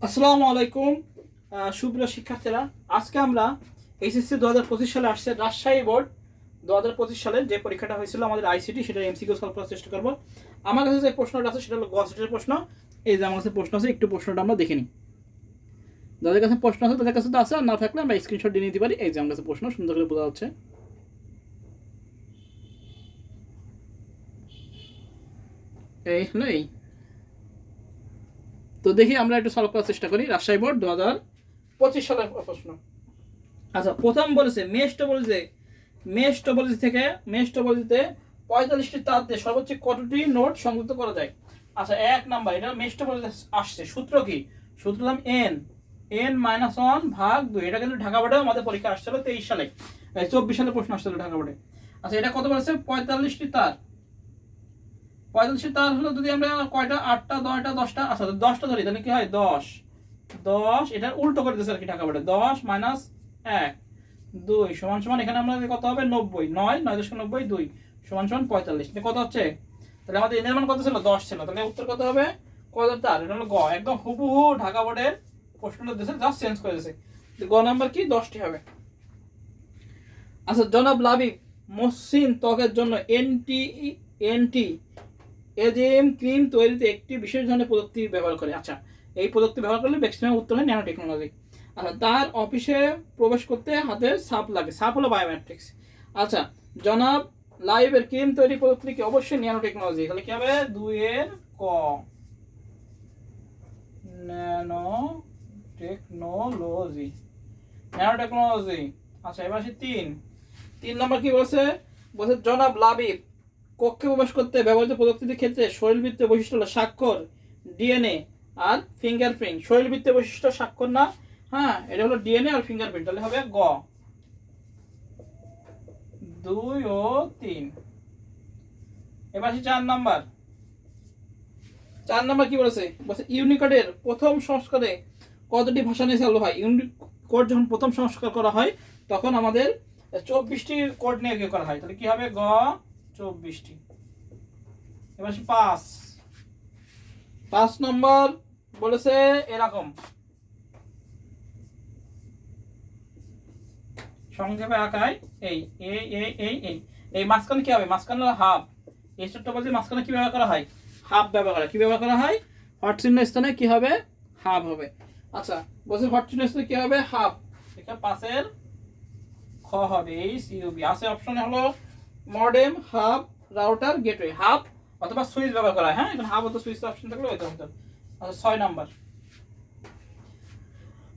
আসসালামু আলাইকুম সুপ্রিয় শিক্ষার্থীরা, আজকে আমরা এইচএসসি 2025 সালে আসছে রাজশাহী বোর্ড 2025 সালে যে পরীক্ষাটা হয়েছিল আমাদের আইসিটি, সেটা এমসিকিউ সলভ করার চেষ্টা করব। আমার কাছে যে প্রশ্নটা আছে সেটা হলো গ সেটের প্রশ্ন। এই যে আমার কাছে প্রশ্ন আছে, একটু প্রশ্নটা আমরা দেখে নিই। যাদের কাছে প্রশ্ন আছে তাদের কাছে তো আছে, আর না থাকলে আমরা স্ক্রিনশট দিয়ে নিতে পারি। এই যে আমার কাছে প্রশ্ন সুন্দর করে বোঝা যাচ্ছে। এই হলো এই। তো দেখি আমরা একটু সলভ করার চেষ্টা করি। রাজশাহী বোর্ড 2025 সালের প্রশ্ন। আচ্ছা, প্রথম বলেছে মেশ টপোলজিতে 45টি তার দিয়ে সর্বোচ্চ কতটি নোট সংযুক্ত করা যায়। আচ্ছা, এক নাম্বার, এটা মেশ টপোলজি আসছে। সূত্র কি? সূত্র নাম n-1 ভাগ 2। এটা কিন্তু ঢাকা বোর্ডে আমাদের পরীক্ষা আসছিল 23 সালে, 24 সালে প্রশ্ন আসছিল ঢাকা বোর্ডে। আচ্ছা, এটা কত বলেছে? 45টি তার। 45টি তার হলো, যদি আমরা কয়টা, 8টা 9টা 10টা, আচ্ছা 10টা ধরি, তাহলে কি হয়? 10 এটার উল্টো করে দিয়েছে আর কি ঢাকা বোর্ডে। 10 মাইনাস 1 2 সমান সমান, এখানে আমরা কত হবে? 90। 9 2 সমান সমান 45। এটা কত হচ্ছে? তাহলে আমাদের এর মান কত ছিল? 10 ছিল। তাহলে উত্তর কত হবে? কত তার? এটা হলো গ। একদম হুবহু ঢাকা বোর্ডের প্রশ্নটা দিয়েছে, জাস্ট চেঞ্জ করে দিয়েছে। গ নাম্বার কি? 10টি হবে। আচ্ছা, জনাব লাবিব মসৃণ ত্বকের জন্য এনটি এজিএম ক্রিম তৈরিতে একটি বিশেষ ধরনের প্রযুক্তি ব্যবহার করে। আচ্ছা, এই প্রযুক্তি ব্যবহার করলে ম্যাক্সিমাম উত্তর হয় ন্যানো টেকনোলজি। আচ্ছা, তার অফিসে প্রবেশ করতে হাতে সাপ লাগে। সাপ হলো বায়োমেট্রিক্স। আচ্ছা, জনাব লাইভের ক্রিম তৈরি প্রযুক্তি কি? অবশ্যই ন্যানো টেকনোলজি। তাহলে কি হবে? 2 এর ক, ন্যানো টেকনোলজি। আচ্ছা, এবার আসি 3 নম্বর কি বলছে? বলছে জনাব লাবিব কক্ষে প্রবেশ করতে ব্যবহৃত প্রযুক্তির ক্ষেত্রে শরীরবৃত্তীয় বৈশিষ্ট্য হলো স্বাক্ষর, ডিএনএ আর ফিঙ্গারপ্রিন্ট। শরীরবৃত্তীয় বৈশিষ্ট্য স্বাক্ষর না, হ্যাঁ, এটা হলো ডিএনএ আর ফিঙ্গারপ্রিন্ট। তাহলে হবে গ 2 ও 3। এবার আসি 4 নাম্বার। 4 নাম্বার কি বলেছে? বলছে ইউনিকোডের প্রথম সংস্করণে কতটি ভাষা নিয়ে চালু হয়? ইউনিকোড যখন প্রথম সংস্কার করা হয় তখন আমাদের 24টি কোড নিয়ে করা হয়। তাহলে কি হবে? গ 24টি। এবার 5 নম্বর বলেছে এরকম, সংক্ষেপে আঁকায় এই এই এই এই এই এই মাঝখানে কি হবে? মাঝখানে হাফ। এই ছোট্ট বলছে মাঝখানে কি ব্যবহার করা হয়? হাফ ব্যবহার করা। কি ব্যবহার করা হয়? হট চিহ্ন স্থানে কি হবে? হাফ হবে। আচ্ছা, বলছে হট চিহ্ন স্থানে কি হবে? হাফ। এখানে 5-এর খ হবে। এই সিইউবি আছে অপশনে হলো modem, hub, router, gateway. Hub অথবা সুইচ ব্যবহার করা হয়। হ্যাঁ, এখানে হাব অথবা সুইচ অপশন থাকলে হইতে হতো। আচ্ছা, 6 নাম্বার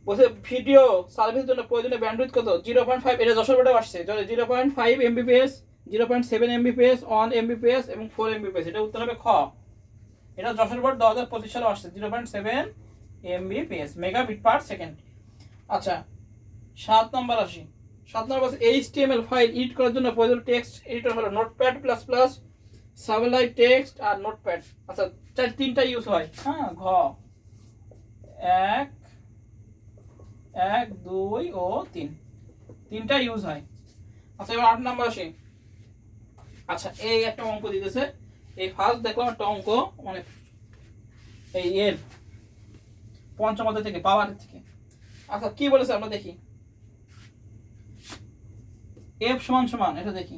বলছে ভিডিও সার্ভিসের জন্য প্রয়োজনীয় ব্যান্ডউইথ কত? 0.5। এটা যশোর বোর্ডে আসছে। 0.5 এমবিপিএস, 0.7 এমবিপিএস, 1 এমবিপিএস এবং 4 এমবিপিএস। এটা উত্তর হবে খ। এটা যশোর বোর্ড 2025 সালে আসছে। 0.7 এমবিপিএস, মেগাবিট পার সেকেন্ড। আচ্ছা, 7 নম্বর আসি। 7 নম্বর বলছে এইচটিএমএল ফাইল এডিট করার জন্য প্রয়োজনীয় টেক্সট এডিটর হলো নোটপ্যাড প্লাস প্লাস, সাবলাইট টেক্সট আর নোটপ্যাড। আচ্ছা, 3টা ইউজ হয়। হ্যাঁ, ঘ 1 1 2 ও 3, 3টা ইউজ হয়। আচ্ছা, এবার 8 নাম্বার আসি। আচ্ছা, এই একটা অঙ্ক দিতেছে। এই ফার্স্ট দেখলাম একটা অঙ্ক, মানে এই এর পঞ্চম অধ্যায় থেকে, পাওয়ার থেকে। আচ্ছা, কি বলেছে আমরা দেখি। এফ সমান সমান, এটা দেখি,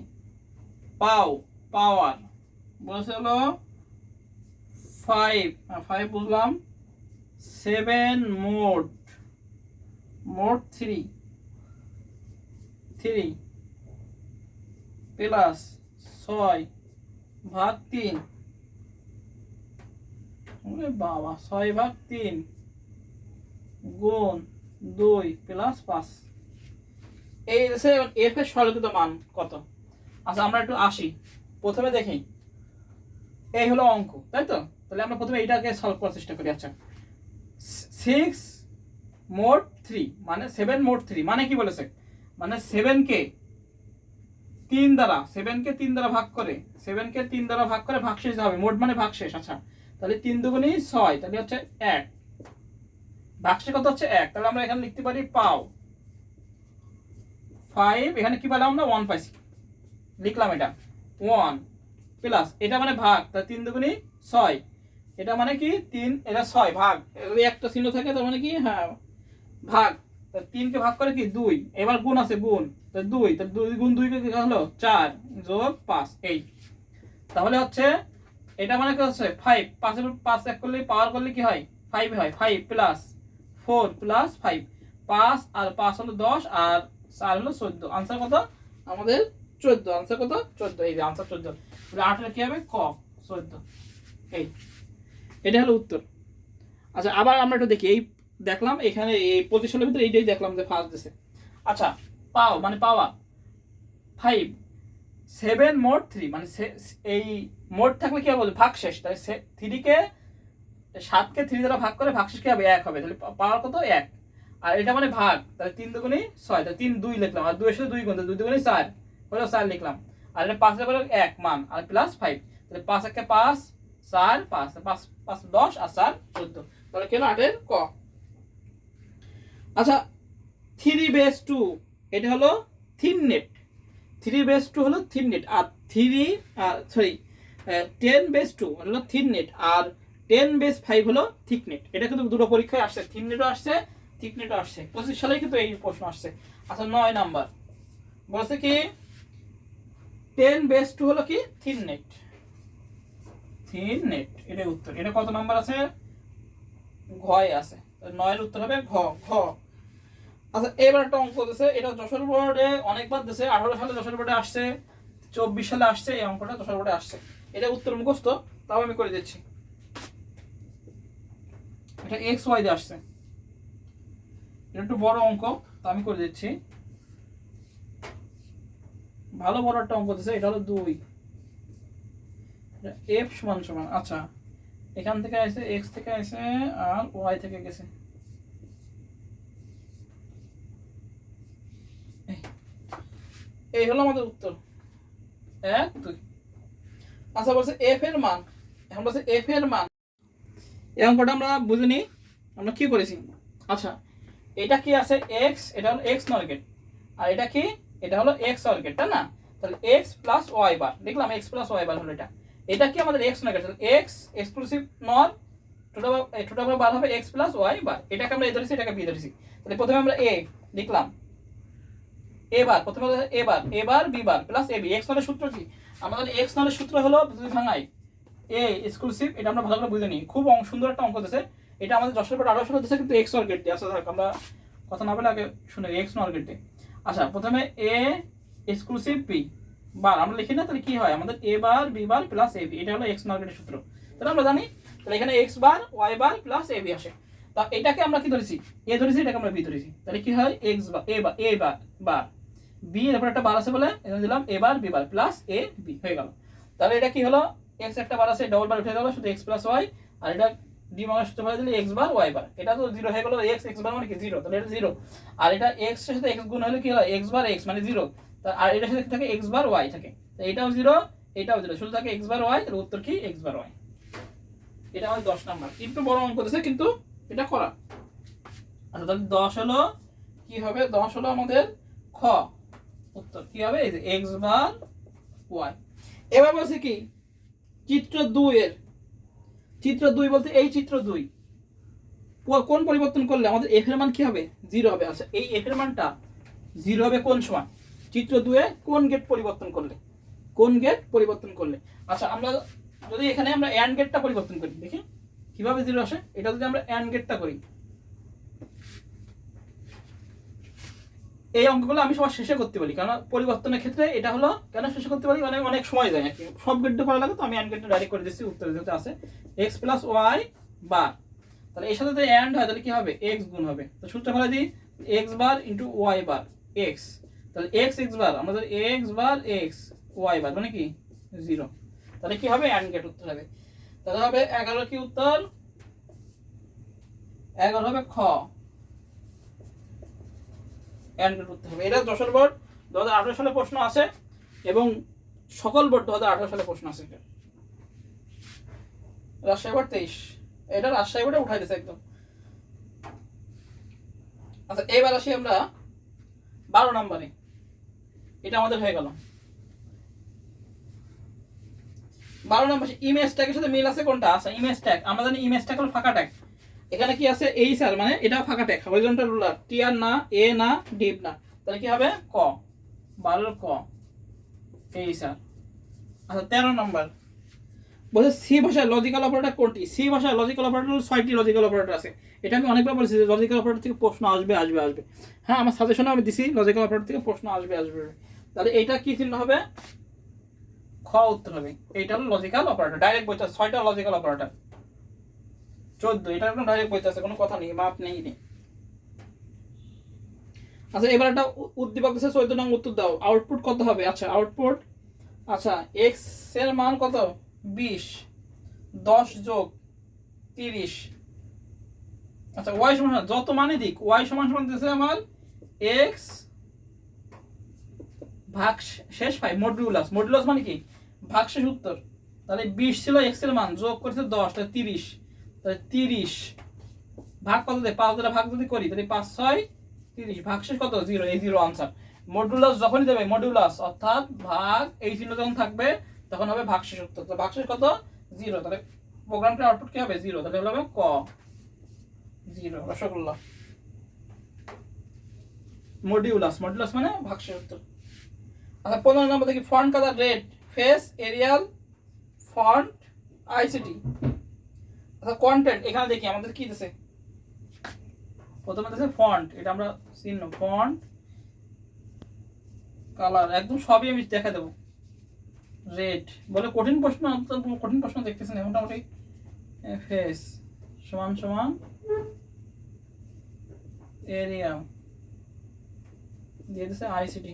পাওয়ার বলেছে হলো 5 বুঝলাম, 7 মোট 3 প্লাস 6 ভাগ 3। বাবা, 6 ভাগ 3 গুণ 2 প্লাস 5। এই এফ এর সরলীকৃত মান কত? আচ্ছা, আমরা একটু আসি, প্রথমে দেখি। এই হলো অঙ্ক, তাই তো? তাহলে আমরা প্রথমে এইটাকে সলভ করার চেষ্টা করি। আচ্ছা, 6 মোট 3 মানে 7 মোট 3 মানে কি বলেছে? মানে 7কে 3 দ্বারা ভাগ করে, 7কে 3 দ্বারা ভাগ করে ভাগশেষ হবে। মোট মানে ভাগশেষ। আচ্ছা, তাহলে 3 দুগুণী 6, তাহলে হচ্ছে 1। ভাগশেষ কত হচ্ছে? 1। তাহলে আমরা এখানে লিখতে পারি পাও 5, এখানে কি পেলাম আমরা? 1 পাইছি, লিখলাম এটা 1 প্লাস, এটা মানে ভাগ, তাহলে 3 দুগুণী 6 এটা মানে কি 3, এটা 6 ভাগ, যদি একটা চিহ্ন থাকে তার মানে কি হ্যাঁ ভাগ, 3 কে ভাগ করে কি 2, এবার গুণ আছে গুণ, তো 2, তো 2 গুণ 2 কি হলো 4 যোগ 5 এই, তাহলে হচ্ছে এটা মানে কি হচ্ছে 5, 5 এর 5 এক করলে পাওয়ার করলে কি হয় 5 হয়, 5 প্লাস 4 প্লাস 5, 5 আর 5 হলো 10 আর 4 হলো 14, आंसर কত আমাদের 14, आंसर কত 14, এই যে आंसर 14, তাহলে 8 এর কি হবে ক 14, এই এটা হলো উত্তর। আচ্ছা আবার আমরা একটু দেখি, এই দেখলাম এখানে এই 25 সালের ভিতরে এইটাই দেখলাম যে ফার্স্ট দিছে। আচ্ছা পাও মানে পাওয়া 5, 7 মোট 3 মানে এই মোট থাকলে কি হবে ভাগশেষ, তাই 3 কে 7 কে 3 দ্বারা ভাগ করে ভাগশেষ কি হবে 1 হবে, তাহলে পাওয়ার কত 1, আর এটা মানে ভাগ, তাহলে 3 দুগুণে 6, তাহলে 3 2 লিখলাম, আর 2 এর সাথে 2 গুণ, 2 দুগুণে 4 হলো 4 লিখলাম, আর এটা 5 এর পরে 1 মান আর প্লাস 5, তাহলে 5 একে 5 4 5 5 5 10 আর 4 14, তাহলে কি হলো 8 এর ক। আচ্ছা 3 বেস 2 এটা হলো থিন নেট, 3 বেস 2 হলো থিন নেট, আর 10 বেস 2 হলো থিন নেট, আর 10 বেস 5 হলো থিক নেট। এটা কিন্তু দুটো পরীক্ষায় আসছে, থিন নেটও আসছে থিক নেটও আসছে, 25 সালে কিন্তু এই প্রশ্ন আসছে। আচ্ছা 9 নাম্বার বলছে কি 10 বেস 2 হলো কি থিন নেট, থিন নেট এটাই উত্তর। এটা কত নাম্বার আছে ঘয় আছে, 9 এর উত্তর হবে ঘ ঘ। আচ্ছা এবার একটা অঙ্ক দিয়েছে, এটা যশোর বোর্ডে অনেকবার দিয়েছে, 18 সালে যশোর বোর্ডে আসছে, 24 সালে আসছে, এই অঙ্কটা যশোর বোর্ডে আসছে, এটা উত্তর মুখস্থ, তাও আমি করে দিচ্ছি। এটা এক্স ওয়াই দিয়ে আসছে, এটা একটু বড় অঙ্ক, তা আমি করে দিচ্ছি। ভালো বড় একটা অঙ্ক দিয়েছে, এটা হলো 2, এফ সমান সমান, আচ্ছা এখান থেকে আসছে এক্স থেকে আসছে আর ওয়াই থেকে গেছে, এই হলো আমাদের উত্তর 1 2। আচ্ছা বলছে এফ এর মান, এখন বলছে এফ এর মান, এই অঙ্কটা আমরা বুঝিনি, আমরা কি করেছি। আচ্ছা এটা কি আছে এক্স, এটা হলো এক্স নরগেট, আর এটা কি এটা হলো এক্স অর্গেট, তাই না, তাহলে এক্স প্লাস ওয়াই বার লিখলাম, এক্স প্লাস ওয়াই বার হলো এটা, এটা কি আমাদের এক্স নরগেট, তাহলে এক্স এক্সক্লুসিভ নর টোটাল বার হবে এক্স প্লাস ওয়াই বার, এটাকে আমরা এ ধরেছি এটাকে বি ধরেছি, তাহলে প্রথমে আমরা এ লিখলাম, এ বার প্রথমে এ বার B bar plus A B, x নরের সূত্র কি আমাদের, এক্স নরের সূত্র হলো দুই ভাঙাই এ এক্সক্লুসিভ, এটা আমরা ভালো করে বুঝে নিই, খুব সুন্দর একটা অঙ্ক দিয়েছে, এটা আমাদের 10 এর পর 18 সালে দিয়েছে কিন্তু এক্স অর্গেট দিয়ে, আচ্ছা থাক আমরা কথা না বলে আগে শুনে এক্স অর্গেট দিয়ে। আচ্ছা প্রথমে এ এক্সক্লুসিভ বি বার আমরা লিখি না, তাহলে কি হয় আমাদের এ বার B bar plus A B, এটা হলো এক্স অর্গেটের সূত্র, তাহলে আমরা জানি, তাহলে এখানে x bar y bar plus A B আসে, তা এটাকে আমরা কি ধরেছি এ ধরেছি, এটাকে আমরা বি ধরেছি, তাহলে কি হয় এক্স বার এ বার বার বি এর উপর একটা বার আছে বলে এখানে দিলাম এ বার B bar plus A B হয়ে গেল, তাহলে এটা কি হলো এক্স একটা বার আছে ডবল বার উঠে গেল, শুধু এক্স প্লাস ওয়াই, আর এটা ডি মাইনাস সূত্র বলে দিলে এক্স বার ওয়াই বার, এটা তো 0 হয়ে গেল, এক্স বার মানে কি 0, তাহলে এটা 0, আর এটা এক্স এর সাথে এক্স গুণ হলে কি হয় এক্স বার এক্স মানে 0, আর এটার সাথে থাকে এক্স বার ওয়াই থাকে, তো এটাও 0 এটাও 0, শুধু থাকে এক্স বার ওয়াই, তাহলে উত্তর কি এক্স বার ওয়াই। এটা আমাদের 10 নাম্বার, একটু বড় অঙ্ক দিয়েছে কিন্তু এটা করা। আচ্ছা তাহলে 10 হলো কি হবে, 10 হলো আমাদের খ উত্তর কি হবে, এই যে এক্স বার ওয়াই। এবার বলছে কি চিত্র 2 এর, চিত্র 2 বলতে এই চিত্র 2 কোন পরিবর্তন করলে আমাদের এফ এর মান কি হবে 0 হবে। আচ্ছা এই এফ এর মানটা 0 হবে কোন সময়, চিত্র 2 এ কোন গেট পরিবর্তন করলে, কোন গেট পরিবর্তন করলে। আচ্ছা আমরা যদি এখানে আমরা এন্ড গেটটা পরিবর্তন করি দেখি কিভাবে 0 আসে, এটা যদি আমরা এন্ড গেটটা করি, এই অঙ্কগুলো আমি সবার শেষে করতে পারি, কারণ পরিবর্তনের ক্ষেত্রে এটা হলো কেন শেষে করতে পারি, মানে অনেক সময় যায় আর কি, সব গেট করা লাগে, তো আমি এন্ড গেটটা ডাইরেক্ট করে দিচ্ছি, উত্তর দিতে আছে এক্স প্লাস ওয়াই বার, তাহলে এর সাথে যদি এন্ড হয় তাহলে কি হবে এক্স গুণ হবে, তো সূত্র ফেলে দিই x bar into y bar x, তাহলে এক্স এক্স বার আমাদের x bar x y bar মানে কি 0, তাহলে কি হবে এন্ড গেট উত্তর হবে, তাহলে হবে 11 কি উত্তর 11 হবে খ এন্ড গেট উত্তর হবে। এটা যশোর বোর্ড 2018 সালে প্রশ্ন আছে এবং সকল বোর্ড 2018 সালে প্রশ্ন আছে, রাজশাহী বোর্ড 23, এটা রাজশাহী বোর্ডে উঠাই দিয়েছে একদম। আচ্ছা এবার আসি আমরা 12 নম্বরে, এটা আমাদের হয়ে গেল। 12 নম্বর ইমেজ ট্যাগের সাথে মিল আছে কোনটা? আচ্ছা ইমেজ ট্যাগ আমরা জানি ইমেজ ট্যাগ হলো ফাঁকা ট্যাগ। এখানে কি আছে? এই স্যার মানে এটা ফাঁকা ট্যাগ, হরিজন্টাল রুলার, টি আর না, এ না, ডিপ না, তাহলে কি হবে? ক, 12 ক, এই স্যার। আচ্ছা 13 নম্বর বলছে সি ভাষায় লজিক্যাল অপারেটর কোনটি? সি ভাষায় লজিক্যাল অপারেটর 6টি লজিক্যাল অপারেটর আছে। এটা আমি অনেকবার বলেছি যে লজিক্যাল অপারেটর থেকে প্রশ্ন আসবে আসবে আসবে। হ্যাঁ আমার সাজেশনে আমি দিছি লজিক্যাল অপারেটর থেকে প্রশ্ন আসবে আসবে। তাহলে এইটা কি চিহ্ন হবে? খ উত্তর হবে। এইটা হলো লজিক্যাল অপারেটর, ডাইরেক্ট বইতে আছে 6টা লজিক্যাল অপারেটর। 14 এটা একদম ডাইরেক্ট বইতে আছে, কোনো কথা নেই, মাপ নেই। আচ্ছা এবার একটা উদ্দীপক দিচ্ছে 14 নং উত্তর দাও। আউটপুট কত হবে? আচ্ছা আউটপুট, আচ্ছা এক্স এর মান কত? 20, 10 যোগ 30। আচ্ছা ওয়াই সমান যত মানে দিক, ওয়াই সমান সমান দিতেছে আমার এক্স ভাগ শেষ 5 মডুলাস। মডুলাস মানে কি? ভাগ শেষ উত্তর। তাহলে 20 ছিল এক্স এর মান, যোগ করেছে 10, তাহলে 30। তাহলে 30 ভাগ কত দেয়? 5 দ্বারা ভাগ যদি করি তাহলে 5 6 30, ভাগ শেষ কত? 0, এই 0 আনসার। মডুলাস যখনই দেবে, মডুলাস অর্থাৎ ভাগ এই চিহ্ন যখন থাকবে তখন হবে ভাগ শেষ উত্তর। তো ভাগ শেষ কত? 0, তাহলে প্রোগ্রামটার আউটপুট কি হবে? 0, তাহলে হবে ক 0 রসগোল্লা। মডিউলাস, মডিউলাস মানে ভাগ শেষ উত্তর। আচ্ছা 15 নম্বর দেখি font colour red, face, Arial, font, ICT. আচ্ছা কন্টেন্ট এখানে দেখি আমাদের কি দিছে। প্রথমে দিছে ফন্ট, এটা আমরা চিহ্ন ফন্ট কালার একদম সবই আমি দেখা দেবো। রেড বলে কঠিন প্রশ্ন, কঠিন প্রশ্ন দেখতেছেন মোটামুটি। ফেস সমান সমান এরিয়া দিয়ে দিছে আইসিটি,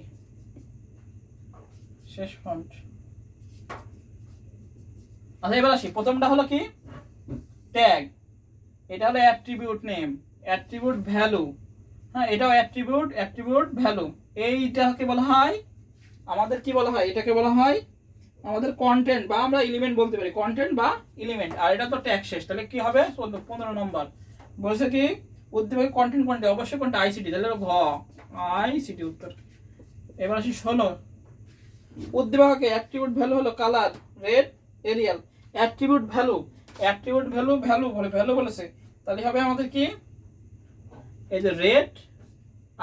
শেষ ফন্ট। আচ্ছা এবার আসি, প্রথমটা হলো কি? ট্যাগ। এটা হলো অ্যাট্রিবিউট নেম, অ্যাট্রিবিউট ভ্যালু। হ্যাঁ এটাও অ্যাট্রিবিউট, অ্যাট্রিবিউট ভ্যালু। এইটাকে বলা হয় আমাদের কি বলা হয়? এটাকে বলা হয় আমাদের কন্টেন্ট বা আমরা এলিমেন্ট বলতে পারি, কন্টেন্ট বা এলিমেন্ট। আর এটা তো ট্যাগ শেষ, তাহলে কি হবে? 15 নম্বর বলছে কি উদ্দীপকে কন্টেন্ট কোনটা? অবশ্যই কোনটা? আইসিটি, তাহলে ঘ আইসিটি উত্তর। এবার আসি 16 উদ্দীপকে অ্যাট্রিবিউট ভ্যালু হলো colour, red, Arial. Attribute value, attribute value, value বলে ভ্যালু বলেছে, তাহলে হবে আমাদের কি? এই যে রেড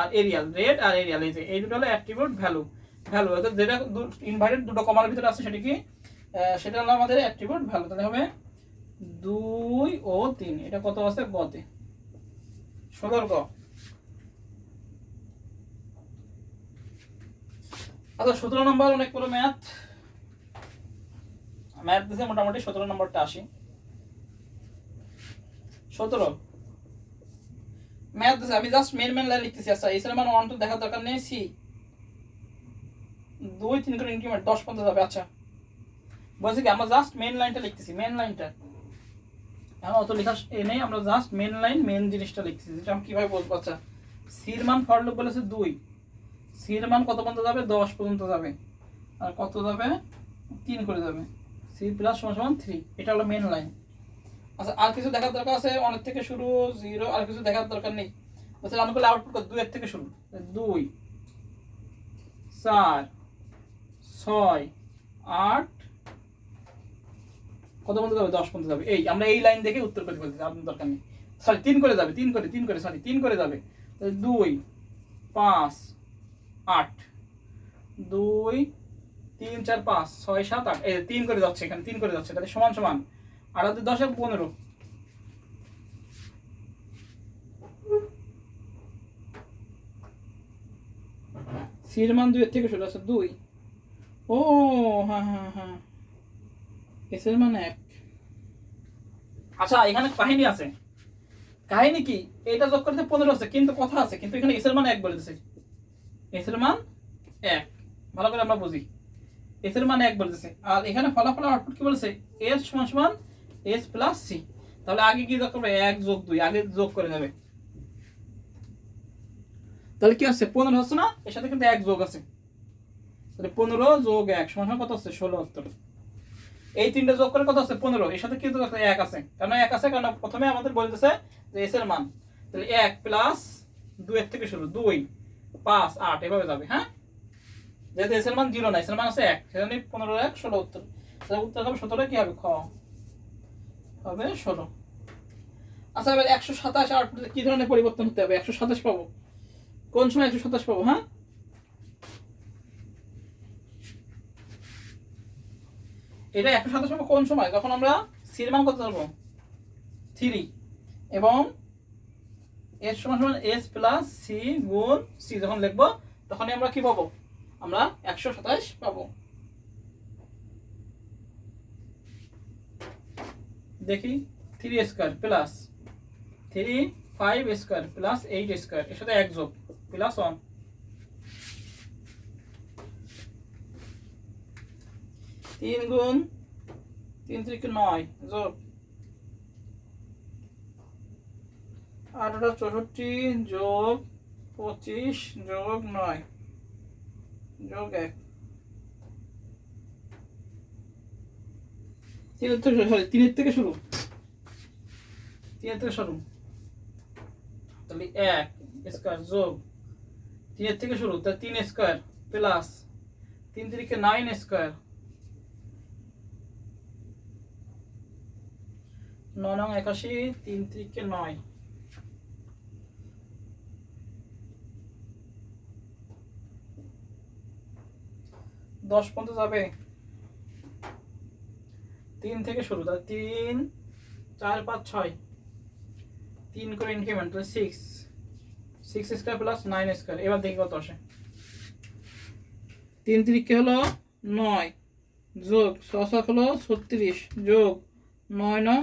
আর এরিয়াল, রেড আর এরিয়াল, এই যে এই দুটো হলো অ্যাট্রিবিউট ভ্যালু। ভ্যালু অর্থাৎ যেটা ইনভার্টেড দুটো কমার ভিতরে আছে সেটা কি? সেটা হলো আমাদের অ্যাট্রিবিউট ভ্যালু। তাহলে হবে 2 ও 3। এটা কত আছে? গতে 16 গ। আচ্ছা 17 নম্বর অনেক বড় ম্যাথ, ম্যাথ দিছে মোটামুটি 17 নম্বরটা আসি। 17 ম্যাথ দিছে, আমি জাস্ট মেন লাইন লিখতেছি। আচ্ছা এর মান 1 2 দেখার দরকার নেই। সি 2 3 করে ইনক্রিমেন্ট 10 পর্যন্ত যাবে। আচ্ছা বলছি কি আমরা জাস্ট মেন লাইনটা লিখতেছি, মেন লাইনটা। এখন অত লেখা নেই, আমরা জাস্ট মেন লাইন, মেন জিনিসটা লিখতেছি। যেটা আমি কিভাবে বলবো? আচ্ছা সির মান ফর লুপ বলেছে 2, সির মান কত পর্যন্ত যাবে? 10 পর্যন্ত যাবে। আর কত যাবে? 3 করে যাবে। সি প্লাস সমান সমান 3, এটা হলো মেন লাইন। আচ্ছা আর কিছু দেখার দরকার আছে? 1 থেকে শুরু, 0, আর কিছু দেখার দরকার নেই। বলছে আমি করলে আউটপুট কত? 2 এর থেকে শুরু, 2 4 6 8 কত পর্যন্ত যাবে? 10 পর্যন্ত যাবে। এই আমরা এই লাইন দেখে উত্তর করে ফেলছি, আপনার দরকার নেই। সরি 3 করে যাবে, 3 করে, 3 করে, সরি 3 করে যাবে। 2 5 8, 2 3 4 5 6 7 8, এই 3 করে যাচ্ছে, এখানে 3 করে যাচ্ছে। তাহলে সমান সমান 8 আর 10 15। সির মান 2 এর থেকে শুরু আছে 2। ও হ্যাঁ হ্যাঁ হ্যাঁ, এস এর মান 1। আচ্ছা এখানে কাহিনী আছে। কাহিনী কি? এটা যোগ করতে 15 আছে, কিন্তু কথা আছে, কিন্তু এখানে এস এর মান 1 বলে দিয়েছে। এস এর মান 1, ভালো করে আমরা বুঝি। এস এর মান 1 বলে দিয়েছে। আর এখানে ফলাফল আউটপুট কি বলেছে? এস সমান সমান এস প্লাস সি। তাহলে আগে কি যোগ করবে? 1 যোগ 2, আগে যোগ করে যাবে। তাহলে কি আছে? 15 হচ্ছে না? এর সাথে কিন্তু 1 যোগ আছে, তাহলে 15 যোগ 1 সমান কত হচ্ছে? 16 উত্তর। এই তিনটা যোগ করে কত আছে? 15। এর সাথে কি যোগ আছে? 1 আছে। কেন 1 আছে? কারণ প্রথমে আমাদের বলতেছে যে এস এর মান, তাহলে 1 প্লাস 2 এর থেকে শুরু, 2 5 8 এভাবে যাবে। হ্যাঁ যেহেতু এস এর মান 0 না, এস এর মান আছে 1, সেজন্য 15 1 16 উত্তর। তাহলে উত্তর হবে 17 কি হবে খ হবে 16। আচ্ছা এবার 127 আউটপুটে কি ধরনের পরিবর্তন হতে হবে? 127 পাবো কোন সময়? 127 পাবো, হ্যাঁ এটা 127 পাবো কোন সময়? যখন আমরা সির মান কত ধরবো 3 এবং এস সমান সমান এস প্লাস সি গুণ সি যখন লিখবো তখনই আমরা কি পাবো? আমরা 127 পাবো। দেখি 3 square plus 3 5 square plus 8 square এর সাথে 1 যোগ প্লাস 1 3 গুণ 3 থেকে 9 যোগ 1864 যোগ 25 যোগ 9 যোগ 1 3 থেকে শুরু তাহলে 1 স্কয়ার যোগ 3 থেকে শুরু তাহলে 3 স্কয়ার প্লাস 3 থেকে 9 স্কয়ার 9 নং 81 3 থেকে 9 10 পর্যন্ত যাবে 3 থেকে শুরু তাহলে 3 4 5 6 3 করে ইনক্রিমেন্ট তাহলে 6 স্কয়ার প্লাস 9 স্কয়ার। এবার দেখি কত আসে 3 3 হলো 9 যোগ 6 হলো 36 যোগ 9 নং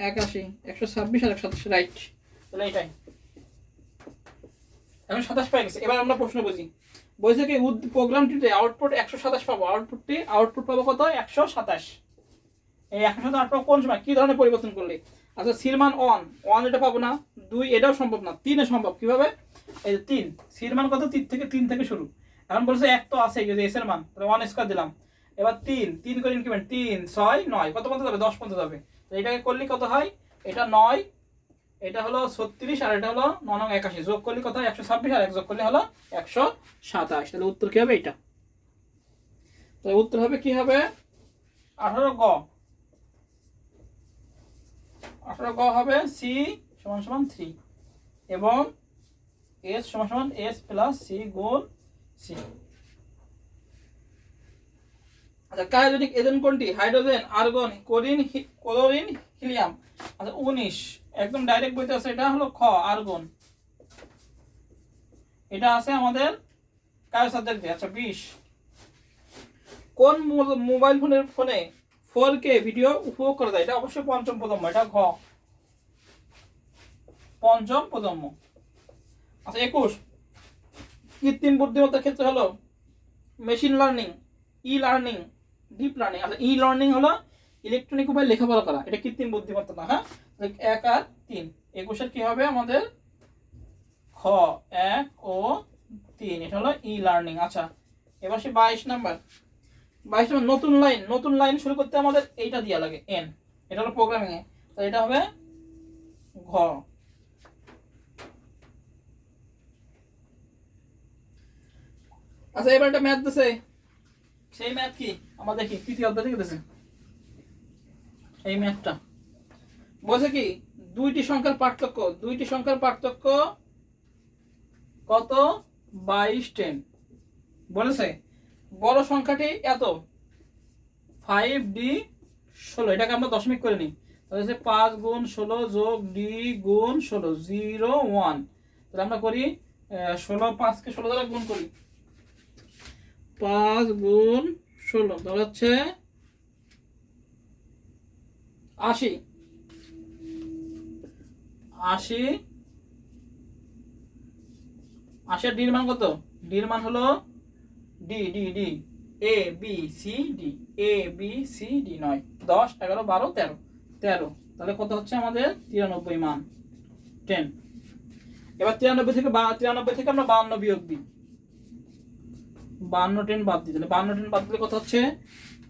81 126 আর 127 রাইট। তাহলে এটাই এখন 27 পেয়ে গেছে। এবার আমরা প্রশ্ন বুঝি বলছে কি প্রোগ্রামটিতে আউটপুট 127 পাবো আউটপুট পাবো কত 127। এই 127 পাবো কোন সময় কি ধরনের পরিবর্তন করলে? আচ্ছা সির মান 1 এটা পাবো না 2 এটাও সম্ভব না 3 এ সম্ভব কিভাবে? এই যে 3 সির মান কত 3 থেকে শুরু। এখন বলছে 1 তো আছে যদি এস এর মান তাহলে 1 স্কয়ার দিলাম। এবার 3 করে ইনক্রিমেন্ট 3 6 9 কত পর্যন্ত যাবে 10 পর্যন্ত যাবে। তো এটাকে করলে কত হয়? এটা 9 এটা হলো 36 আর এটা হলো 9 নং 81 যোগ করলে কত হয় 126 আর 1 যোগ করলে হলো 127। তাহলে উত্তর কি হবে এটা? তাহলে উত্তর হবে কি হবে 18 গ হবে সি সমান সমান 3 এবং এস সমান সমান এস প্লাস সি গুণ সি। আচ্ছা কার্বনিক এজেন্ট কোনটি? Hydrogen argon chlorine helium. আচ্ছা 19 একদম ডাইরেক্ট বইতে আছে এটা হলো খ আর্গন এটা আছে আমাদের কার সাবজেক্টে। আচ্ছা 20 কোন মোবাইল ফোনে 4K ভিডিও উপভোগ করা যায়? এটা অবশ্যই পঞ্চম প্রজন্ম এটা ঘ পঞ্চম প্রজন্ম। আচ্ছা 21 কৃত্রিম বুদ্ধিমত্তার ক্ষেত্রে হলো machine learning e learning deep learning. আচ্ছা ই লার্নিং হলো ইলেকট্রনিক উপায়ে লেখাপড়া করা এটা কৃত্রিম বুদ্ধিমত্তা না। হ্যাঁ 1 আর 3 21 কি হবে আমাদের খ 1 ও 3 এটা হলো ই লার্নিং। আচ্ছা এবার সে 22 নাম্বার নতুন লাইন শুরু করতে আমাদের এইটা দিয়া লাগে এন এটা হলো প্রোগ্রামিং এ তাহলে এটা হবে ঘ। আচ্ছা এবার একটা ম্যাথ দিছে সেই ম্যাথ কি আমরা দেখি তৃতীয় অধ্যায় থেকে দিছে এই ম্যাথটা বলছে কি দুইটি সংখ্যার পার্থক্য কত 22 10 বলেছে বড় সংখ্যাটি এত 5d 16 এটাকে আমরা দশমিক করে নিই তাহলে 5 গুণ 16 যোগ d গুণ 16 0 1 তাহলে আমরা করি 16 5 কে 16 দ্বারা গুণ করি 5 গুণ 16 তাহলে হচ্ছে 80 এর ডির মান কত? ডির মান হলো D A B C D 9 10 11 12 13 তাহলে কত হচ্ছে আমাদের 93 মান 10। এবার 93 থেকে আমরা 52 বিয়োগ দিই 52 10 বাদ দিই তাহলে 52 10 বাদ দিলে কত হচ্ছে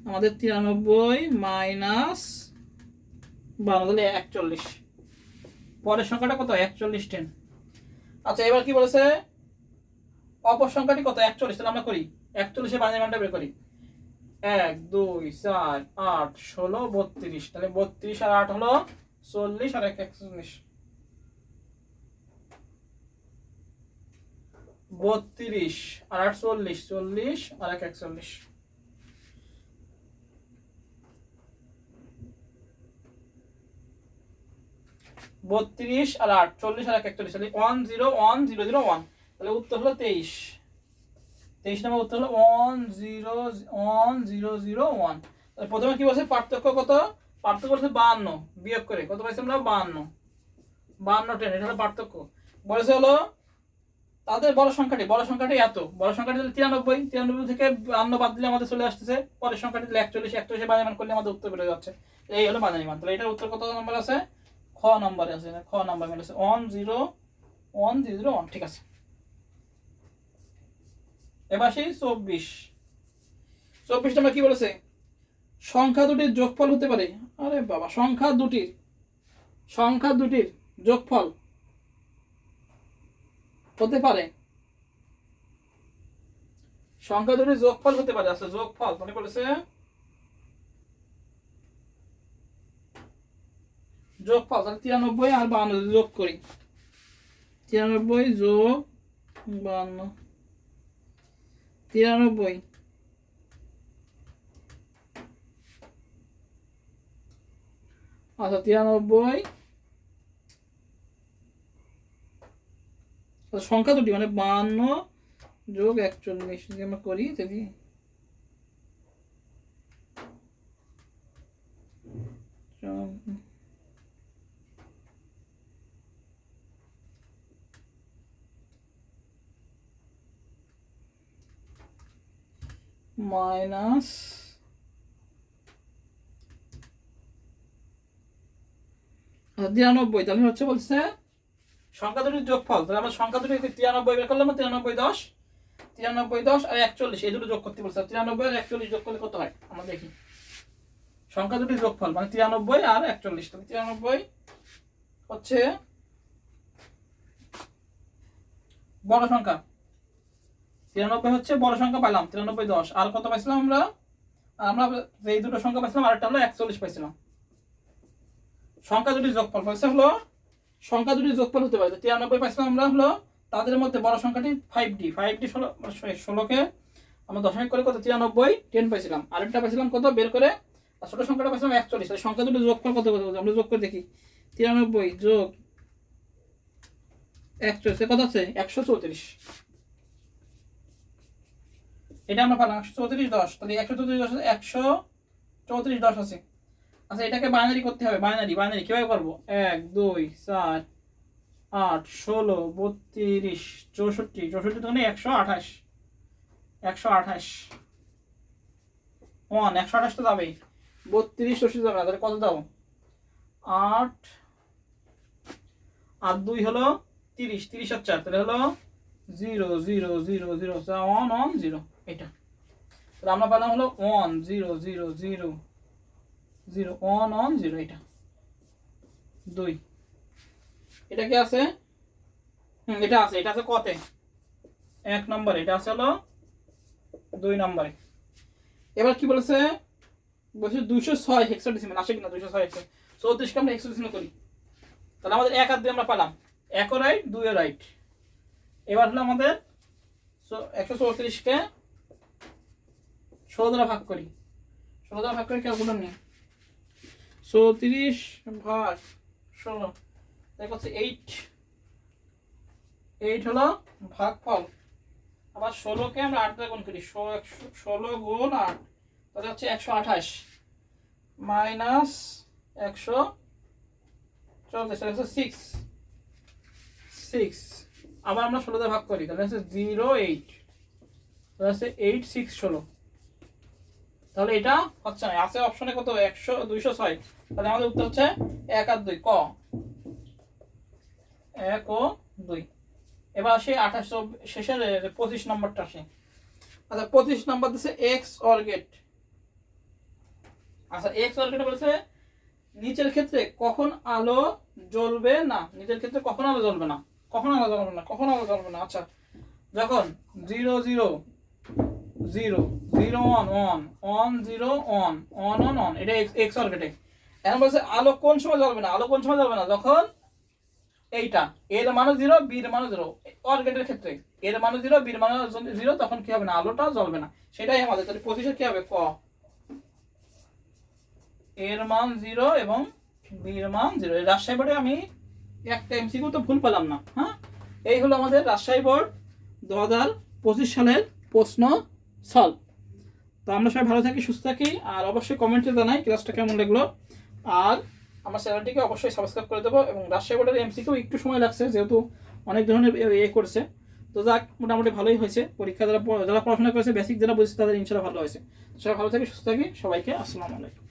আমাদের 93 মাইনাস 52 তাহলে 41 পরের সংখ্যাটা কত 41 10। আচ্ছা এবার কি বলেছে অপর সংখ্যাটি কত 41 তাহলে আমরা করি 41 এর বাইনারি মানটা বের করি 1 2 4 8 16 32, তাহলে 32 আর 8 হলো 40 আর 1 41, 32 আর 8 40, 40 আর 1 41, 32 আর 8 40 আর 1 41, তাহলে 10101, তাহলে উত্তর হলো 23। 23 নম্বর উত্তর হলো 10101। তাহলে প্রথমে কি বলছে পার্থক্য কত? পার্থক্য বলছে 52 বিয়োগ করে কত পাইছি আমরা? 52 10, এটা হলো পার্থক্য। বলেছে হলো তাদের বড় সংখ্যাটি এত, বড় সংখ্যাটি হলো 93, 93 থেকে 52 বাদ দিলে আমাদের চলে আসতেছে পরের সংখ্যাটি 41, 41 বানানি মান করলে আমাদের উত্তর বের হয়ে যাচ্ছে। এই হলো বানানি মান। তাহলে এটার উত্তর কত নম্বর আছে? খ নম্বরে আছে, খ নম্বর মিলেছে 10101। ঠিক আছে, এবার সেই 24 নম্বর কি বলেছে? সংখ্যা দুটির যোগফল হতে পারে। আরে বাবা, সংখ্যা দুটির যোগফল হতে পারে, সংখ্যা দুটির যোগফল হতে পারে। আচ্ছা, যোগফল মানে বলেছে যোগফল, তাহলে 93 আর 52 যোগ করি, 93 যোগ 52, 93, আচ্ছা 93, সংখ্যা দুটি মানে 52 যোগ 41 যদি আমরা করি, দেখি মাইনাস 93, তাহলে হচ্ছে বলছে সংখ্যা দুটির যোগফল। তাহলে আমরা সংখ্যা দুটি 93 বের করলাম, 93 10, 93 10 আর 41 এই দুটো যোগ করতে বলছে। 93 আর 41 যোগ করলে কত হয় আমরা দেখি। সংখ্যা দুটির যোগফল মানে 93 আর 41, তাহলে 93 হচ্ছে বড় সংখ্যা, 93 হচ্ছে বড় সংখ্যা পাইলাম, 93 10, আর কত পাইছিলাম আমরা? আমরা এই দুটো সংখ্যা পাইছিলাম, আরেকটা হলো 41 পাইছিলাম। সংখ্যা দুটির যোগফল পাইছে হলো, সংখ্যা দুটির যোগফল হতে পারে 93 পাইছিলাম আমরা হলো, তাদের মধ্যে বড় সংখ্যাটি 5D 16কে আমরা দশমিক করে কত 93 10 পাইছিলাম, আরেকটা পাইছিলাম কত বের করে, আর ছোট সংখ্যাটা পাইছিলাম 41। তাহলে সংখ্যা দুটির যোগফল কত কত আমরা যোগ করে দেখি। 93 যোগ 41 কত আছে? 134। এটা আমরা পেলাম 134 10, তাহলে 134 10 134 10 আছে। আচ্ছা, এটাকে বাইনারি করতে হবে। বাইনারি কিভাবে করবো? 1 2 4 8 16 32 64, 64 তো 128, 128 128 তো যাবেই, 32 64 যাবে না, তাহলে কত দাও? 8 আর 2 হলো 30, 30 আর 4 তাহলে হলো 0 0 0 0 1 1 0। এটা তাহলে আমরা পেলাম হলো 1 0 0 0 0 1 1 0। এটা 2, এটা কি আছে? এটা আছে, এটা আছে কতে? 1 নম্বরে, এটা আছে হলো 2 নম্বরে। এবার কি বলেছে? বলছে 206 হেক্সাডেসিমাল আসে কিনা, 206 34 কে আমরা হেক্সাডেসিমাল করি, তাহলে আমাদের 1 আর 2 আমরা পেলাম, 1 ও রাইট 2 ও রাইট। এবার হলো আমাদের 134 কে 16 দ্বারা ভাগ করি, 16 দ্বারা ভাগ করে ক্যালকুলেটর নিই, 34 ভাগ 16 দেখো হচ্ছে 8 হলো ভাগফল। আবার 16 কে আমরা 8 দ্বারা গুণ করি, 16 গুণ 8 তাহলে হচ্ছে 128 মাইনাস 134 6। আবার আমরা 16 দ্বারা ভাগ করি, তাহলে হচ্ছে 0 8, তাহলে হচ্ছে 8 6 16। তাহলে এটা হচ্ছে না, আছে অপশনে কত? 206। তাহলে আমাদের উত্তর হচ্ছে 1 আর 2 ক, 1 ও 2। এবার আসে 28 শেষের 25 নম্বরটা আসে। আচ্ছা, 25 নম্বর দিচ্ছে এক্স অর গেট। আচ্ছা, এক্স অর গেট বলেছে নিচের ক্ষেত্রে কখন আলো জ্বলবে না, নিচের ক্ষেত্রে কখন আলো জ্বলবে না, কখন আলো জ্বলবে না। আচ্ছা, যখন 0 0 0 0 1 1 1 0 1 1 1 1 এটা এক্স অরবিটে। এখন বলছে আলো কোন সময় জ্বলবে না, আলো কোন সময় জ্বলবে না, যখন এইটা এর মান 0 বি এর মান 0, অরবিটের ক্ষেত্রে এর মান 0 বি এর মান 0, তখন কি হবে না, আলোটা জ্বলবে না। সেটাই আমাদের তাহলে 25 কি হবে, ক এর মান 0 এবং বি এর মান 0। এই রাজশাহী বোর্ডে আমি একটা এমসিকিউ তো ভুল পেলাম না। হ্যাঁ, এই হলো আমাদের রাজশাহী বোর্ড 2025 সালের প্রশ্ন সলভ। তো আমরা সবাই ভালো থাকি, সুস্থ থাকি, আর অবশ্যই কমেন্টে জানাই ক্লাসটা কেমন লাগলো। আর আমার চ্যানেলটিকে অবশ্যই সাবস্ক্রাইব করে দেবো। এবং রাজশাহী বোর্ডের এমসিকিউ একটু সময় লাগছে, যেহেতু অনেক ধরনের করছে। তো যাক, মোটামুটি ভালোই হয়েছে। পরীক্ষা যারা পড়াশোনা করেছে, বেসিক যারা বুঝছে, তাদের ইনশাআল্লাহ ভালো হয়েছে। সবাই ভালো থাকি, সুস্থ থাকি, সবাইকে আসসালামু আলাইকুম।